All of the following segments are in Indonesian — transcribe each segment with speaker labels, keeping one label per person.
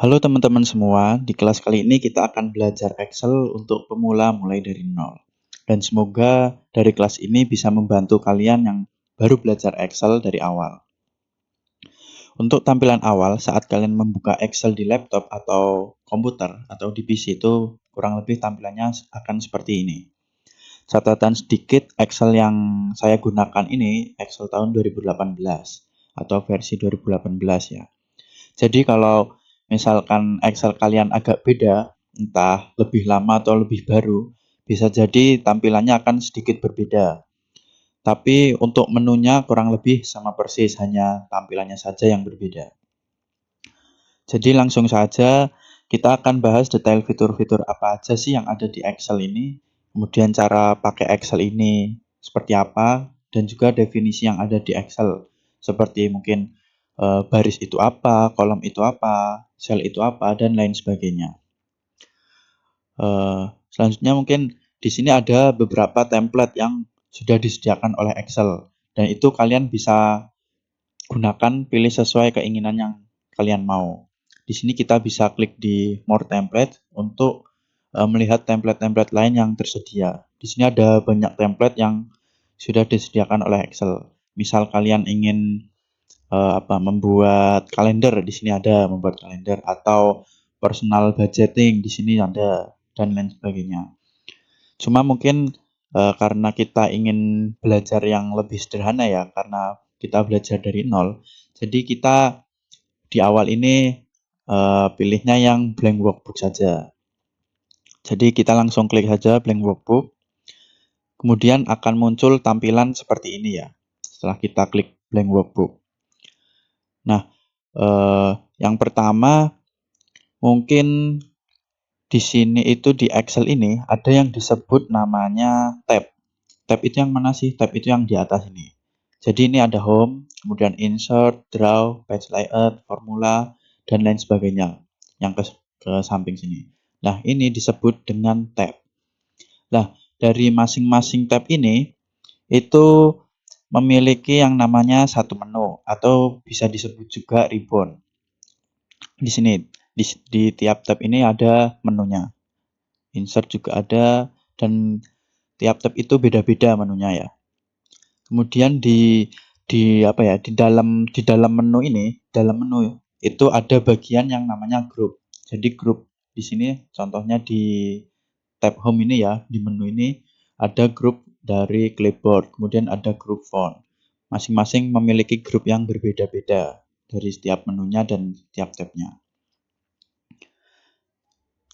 Speaker 1: Halo teman-teman semua, di kelas kali ini kita akan belajar Excel untuk pemula mulai dari nol. Dan semoga dari kelas ini bisa membantu kalian yang baru belajar Excel dari awal. Untuk tampilan awal saat kalian membuka Excel di laptop atau komputer atau di PC itu kurang lebih tampilannya akan seperti ini. Catatan sedikit, Excel yang saya gunakan ini Excel tahun 2018 atau versi 2018 ya. Jadi kalau misalkan Excel kalian agak beda, entah lebih lama atau lebih baru, bisa jadi tampilannya akan sedikit berbeda. Tapi untuk menunya kurang lebih sama persis, hanya tampilannya saja yang berbeda. Jadi langsung saja kita akan bahas detail fitur-fitur apa aja sih yang ada di Excel ini, kemudian cara pakai Excel ini seperti apa, dan juga definisi yang ada di Excel. Seperti mungkin baris itu apa, kolom itu apa, sel itu apa, dan lain sebagainya. Selanjutnya mungkin di sini ada beberapa template yang sudah disediakan oleh Excel. Dan itu kalian bisa gunakan, pilih sesuai keinginan yang kalian mau. Di sini kita bisa klik di More Template untuk melihat template-template lain yang tersedia. Di sini ada banyak template yang sudah disediakan oleh Excel. Misal kalian ingin membuat kalender, di sini ada membuat kalender, atau personal budgeting, di sini ada, dan lain sebagainya. Cuma mungkin karena kita ingin belajar yang lebih sederhana ya, karena kita belajar dari nol, jadi kita di awal ini pilihnya yang blank workbook saja. Jadi kita langsung klik saja blank workbook, kemudian akan muncul tampilan seperti ini ya, setelah kita klik blank workbook. Nah, yang pertama mungkin di sini itu di Excel ini ada yang disebut namanya tab. Tab itu yang mana sih? Tab itu yang di atas ini. Jadi ini ada home, kemudian insert, draw, page layout, formula, dan lain sebagainya yang ke samping sini. Nah, ini disebut dengan tab. Nah, dari masing-masing tab ini itu memiliki yang namanya satu menu atau bisa disebut juga ribbon. Di sini di tiap tab ini ada menunya. Insert juga ada, dan tiap tab itu beda-beda menunya ya. Kemudian di dalam menu ini, dalam menu itu ada bagian yang namanya group. Jadi grup di sini contohnya di tab home ini ya, di menu ini ada grup dari clipboard, kemudian ada grup font. Masing-masing memiliki grup yang berbeda-beda dari setiap menunya dan setiap tabnya.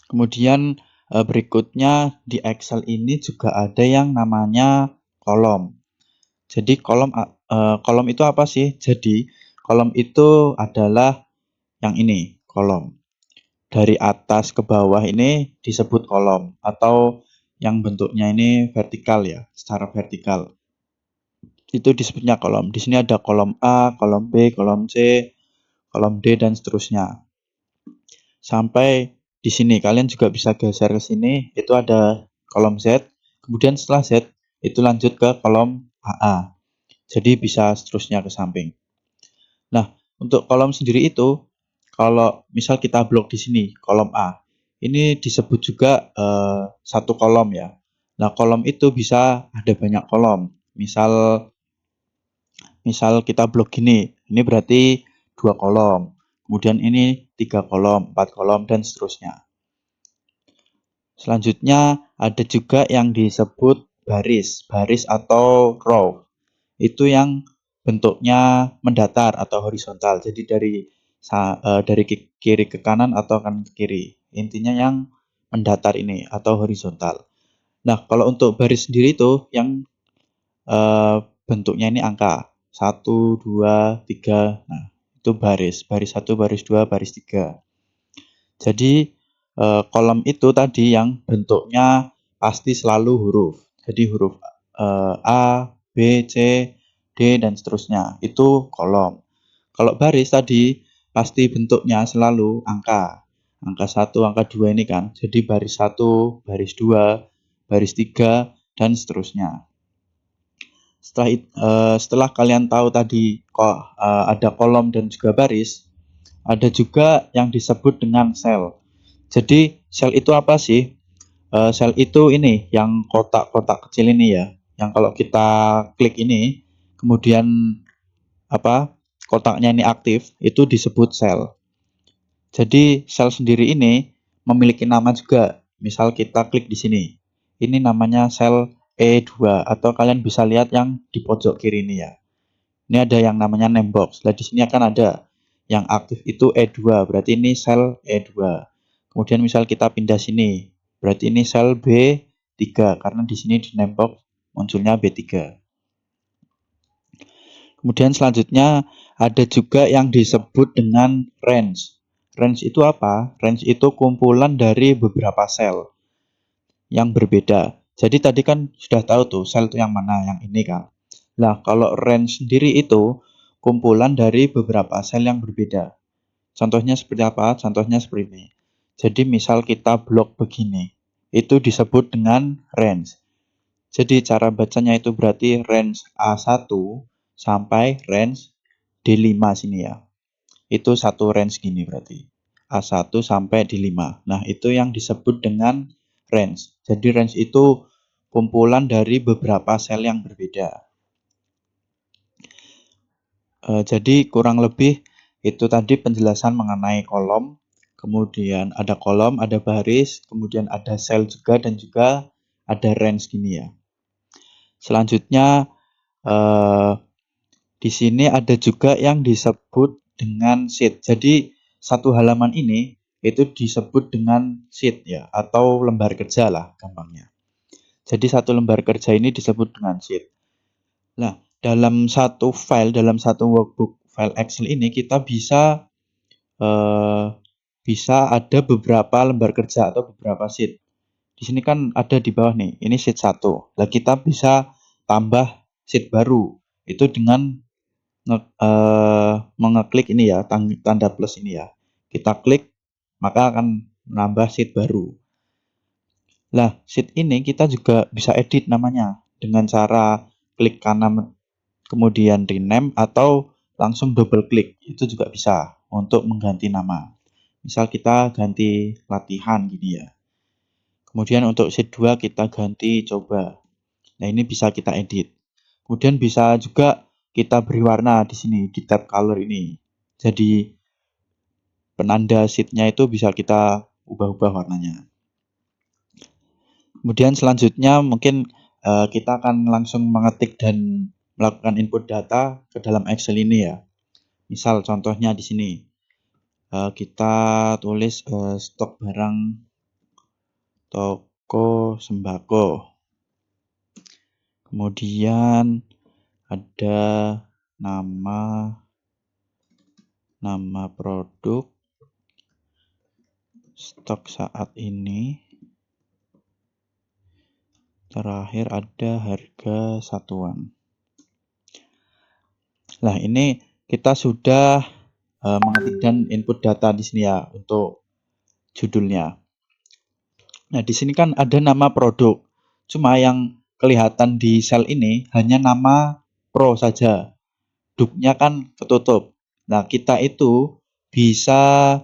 Speaker 1: Kemudian berikutnya di Excel ini juga ada yang namanya kolom. Jadi kolom itu apa sih? Jadi kolom itu adalah yang ini, kolom. Dari atas ke bawah ini disebut kolom atau yang bentuknya ini vertikal ya, secara vertikal. Itu disebutnya kolom. Di sini ada kolom A, kolom B, kolom C, kolom D, dan seterusnya. Sampai di sini kalian juga bisa geser ke sini, itu ada kolom Z. Kemudian setelah Z itu lanjut ke kolom AA. Jadi bisa seterusnya ke samping. Nah, untuk kolom sendiri itu, kalau misal kita blok di sini, kolom A, ini disebut juga satu kolom ya. Nah, kolom itu bisa ada banyak kolom. Misal kita blok gini, ini berarti 2 kolom. Kemudian ini 3 kolom, 4 kolom, dan seterusnya. Selanjutnya ada juga yang disebut baris atau row. Itu yang bentuknya mendatar atau horizontal. Jadi dari kiri ke kanan atau kanan ke kiri. Intinya yang mendatar ini atau horizontal. Nah, kalau untuk baris sendiri itu yang bentuknya ini angka 1, 2, 3. Nah, itu baris. Baris 1, baris 2, baris 3. Jadi kolom itu tadi yang bentuknya pasti selalu huruf. Jadi huruf A, B, C, D, dan seterusnya. Itu kolom. Kalau baris tadi pasti bentuknya selalu angka. Angka 1, angka 2 ini kan. Jadi baris 1, baris 2, baris 3, dan seterusnya. Setelah kalian tahu tadi kok ada kolom dan juga baris, Ada juga yang disebut dengan sel. Jadi sel itu apa sih? Sel itu ini yang kotak-kotak kecil ini ya. Yang kalau kita klik ini, kemudian apa? Kotaknya ini aktif, itu disebut sel. Jadi sel sendiri ini memiliki nama juga. Misal kita klik di sini. Ini namanya sel E2 atau kalian bisa lihat yang di pojok kiri ini ya. Ini ada yang namanya name box. Nah, di sini akan ada yang aktif itu E2, berarti ini sel E2. Kemudian misal kita pindah sini, berarti ini sel B3 karena di sini di name box munculnya B3. Kemudian selanjutnya ada juga yang disebut dengan range. Range itu apa? Range itu kumpulan dari beberapa sel yang berbeda. Jadi tadi kan sudah tahu tuh sel itu yang mana, yang ini kan. Nah, kalau range sendiri itu kumpulan dari beberapa sel yang berbeda. Contohnya seperti apa? Contohnya seperti ini. Jadi misal kita blok begini, itu disebut dengan range. Jadi cara bacanya itu berarti range A1 sampai range D5 sini ya. Itu satu range gini berarti. A1 sampai D5. Nah, itu yang disebut dengan range. Jadi range itu kumpulan dari beberapa sel yang berbeda. Jadi kurang lebih itu tadi penjelasan mengenai kolom. Kemudian ada kolom, ada baris, kemudian ada sel juga dan juga ada range gini ya. Selanjutnya di sini ada juga yang disebut dengan sheet. Jadi satu halaman ini itu disebut dengan sheet ya atau lembar kerja lah gampangnya. Jadi satu lembar kerja ini disebut dengan sheet. Nah, dalam satu file, dalam satu workbook file Excel ini kita bisa ada beberapa lembar kerja atau beberapa sheet. Di sini kan ada di bawah nih, ini sheet 1. Nah, kita bisa tambah sheet baru. Itu dengan mengeklik ini ya, tanda plus ini ya. Kita klik, maka akan menambah sheet baru. Nah, sheet ini kita juga bisa edit namanya dengan cara klik kanan kemudian rename atau langsung double klik. Itu juga bisa untuk mengganti nama. Misal kita ganti latihan gini ya. Kemudian untuk sheet 2 kita ganti coba. Nah, ini bisa kita edit. Kemudian bisa juga kita beri warna di sini di tab color ini. Jadi penanda sheet-nya itu bisa kita ubah-ubah warnanya. Kemudian selanjutnya mungkin kita akan langsung mengetik dan melakukan input data ke dalam Excel ini ya. Misal contohnya di sini kita tulis stok barang toko sembako. Kemudian ada nama produk, stok saat ini, terakhir ada harga satuan. Nah, ini kita sudah mengetik dan input data di sini ya untuk judulnya. Nah, di sini kan ada nama produk. Cuma yang kelihatan di sel ini hanya nama Pro saja. Duknya kan ketutup. Nah, kita itu bisa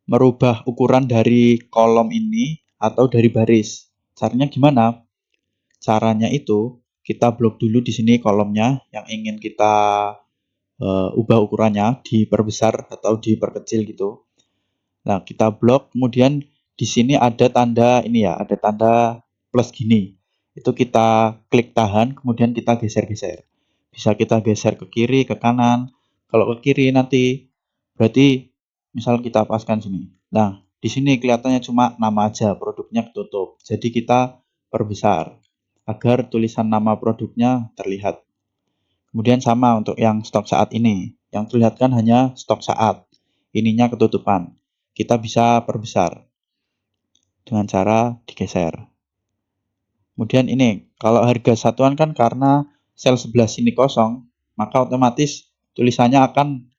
Speaker 1: merubah ukuran dari kolom ini atau dari baris. Caranya gimana? Caranya itu kita blok dulu di sini kolomnya yang ingin kita ubah ukurannya, diperbesar atau diperkecil gitu. Nah, kita blok, kemudian di sini ada tanda ini ya, ada tanda plus gini. Itu kita klik tahan, kemudian kita geser-geser. Bisa kita geser ke kiri, ke kanan. Kalau ke kiri nanti berarti misal kita paskan sini. Nah, di sini kelihatannya cuma nama aja, produknya ketutup. Jadi kita perbesar agar tulisan nama produknya terlihat. Kemudian sama untuk yang stok saat ini. Yang terlihat kan hanya stok saat. Ininya ketutupan. Kita bisa perbesar dengan cara digeser. Kemudian ini, kalau harga satuan kan karena sel sebelah sini kosong, maka otomatis tulisannya akan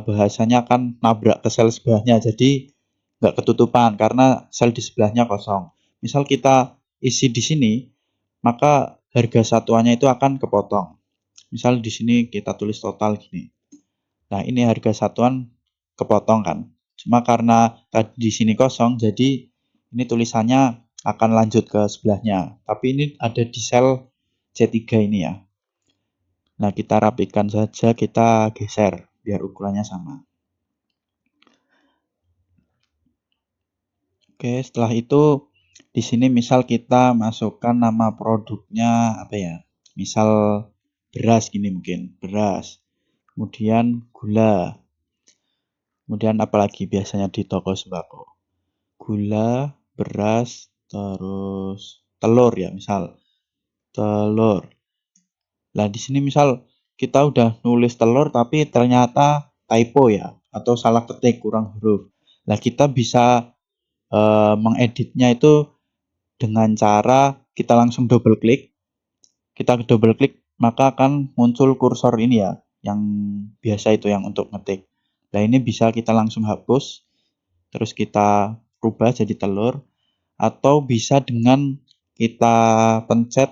Speaker 1: bahasanya akan nabrak ke sel sebelahnya. Jadi nggak ketutupan karena sel di sebelahnya kosong. Misal kita isi di sini, maka harga satuannya itu akan kepotong. Misal di sini kita tulis total gini. Nah, ini harga satuan kepotong kan. Cuma karena tadi di sini kosong, jadi ini tulisannya akan lanjut ke sebelahnya. Tapi ini ada di sel C3 ini ya. Nah, kita rapikan saja, kita geser biar ukurannya sama. Oke, setelah itu di sini misal kita masukkan nama produknya apa ya? Misal beras gini mungkin, beras. Kemudian gula. Kemudian apalagi biasanya di toko sembako. Gula, beras, terus telur ya, misal telur. Nah, di sini misal kita udah nulis telur tapi ternyata typo ya atau salah ketik kurang huruf. Nah, kita bisa mengeditnya itu dengan cara kita langsung double klik. Kita double klik maka akan muncul kursor ini ya, yang biasa itu yang untuk ngetik. Nah, ini bisa kita langsung hapus, terus kita rubah jadi telur, atau bisa dengan kita pencet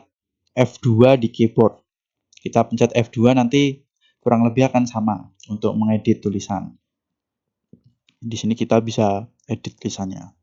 Speaker 1: F2 di keyboard. Kita pencet F2 nanti kurang lebih akan sama untuk mengedit tulisan. Di sini kita bisa edit tulisannya.